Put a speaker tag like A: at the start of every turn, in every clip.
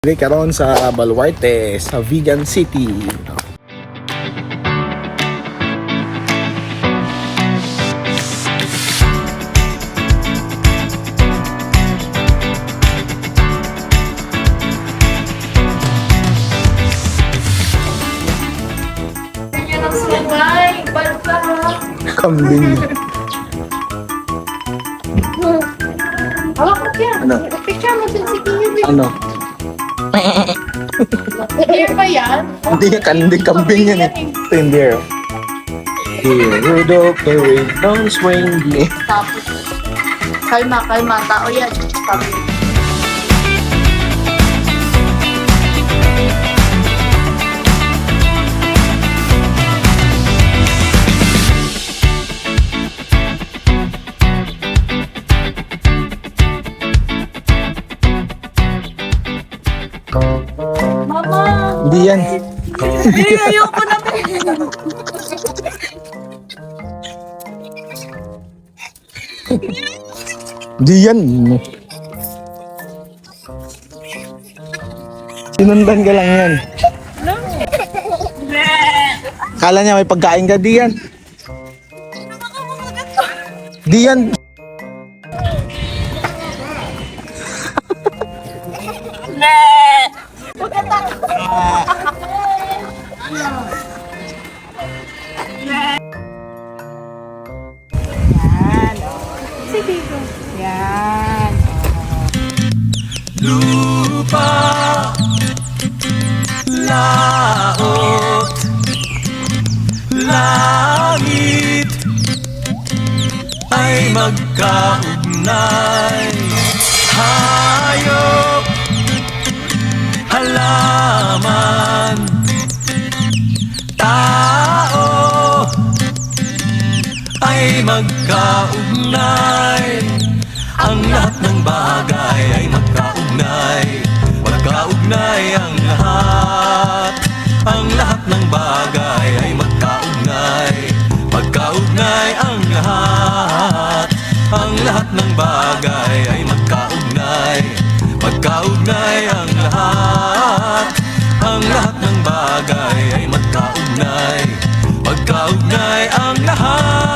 A: Dili karon sa Baluarte sa Vigan City.
B: Yan ang sumay. Balpa.
A: Kambing.
B: Hawak ko yan.
A: Ano?
B: Picture mo sa sige.
A: Ano?
B: Clear ba yan?
A: Hindi kanding kambing yan eh. Reindeer. Here, Rudolph the red-nosed reindeer.
B: Tapos, kalma. Tao yan. Sabi. Mama!
A: Hindi yan.
B: Ayoko na.
A: Hindi yan. Sinundan ka lang yan. Kala niya may pagkain ka, di yan. Di yan.
B: Yan.
C: Lupa, laot, langit ay magkaugnay. Hayop, halaman, tao ay magkaugnay. Ang lahat ng bagay ay magkaugnay. Magkaugnay ang lahat. Ang lahat ng bagay ay magkaugnay. Magkaugnay ang lahat. Ang lahat ng bagay ay magkaugnay. Magkaugnay ang lahat. Ang lahat ng bagay ay magkaugnay. Magkaugnay ang lahat.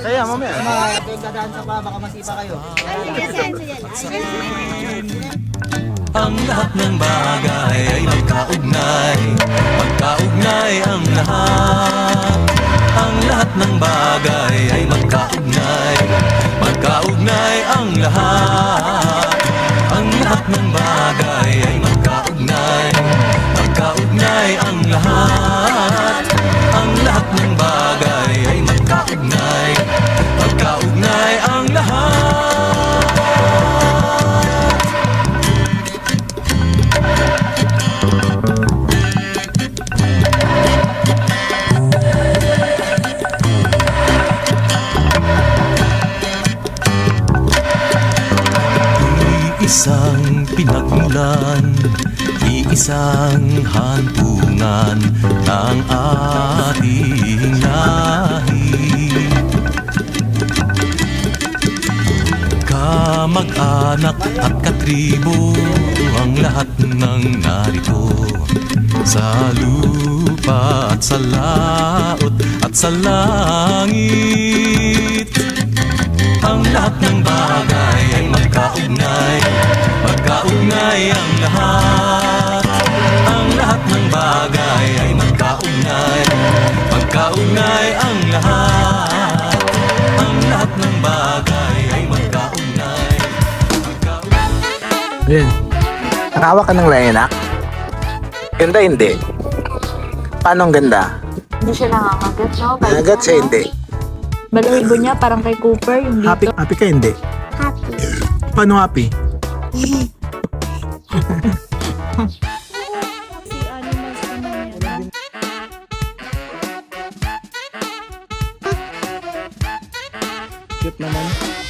A: Kaya mamaya.
D: Dadaan sa pa, baka masipa kayo.
C: Ang lahat ng bagay ay magkaugnay. Magkaugnay ang lahat. Ang lahat ng bagay ay magkaugnay. Magkaugnay ang lahat. Ang lahat ng bagay ay magkaugnay. Magkaugnay ang lahat. Ang lahat ng bagay ay magkaugnay. Magkaugnay ang lahat. Iisang pinagmulan, iisang hantungan ng ating lahi. Kamag-anak at katribo ang lahat ng narito, sa lupa at sa laot at sa langit. Ang lahat ng bagay ay magkaugnay. Magkaugnay ang lahat. Ang lahat ng bagay ay magkaugnay. Magkaugnay ang lahat. Ang lahat ng bagay ay magkaugnay.
A: Ayan. Nakawa ka ng layanak? Ganda hindi? Paano ang ganda?
B: Hindi siya nakakagat, no?
A: Nakagat siya hindi?
B: Balahibo niya parang kay Cooper, yung dito.
A: Happy ka hindi?
E: Happy.
A: Paano happy?
E: Si animals naman yan.
A: Cute naman.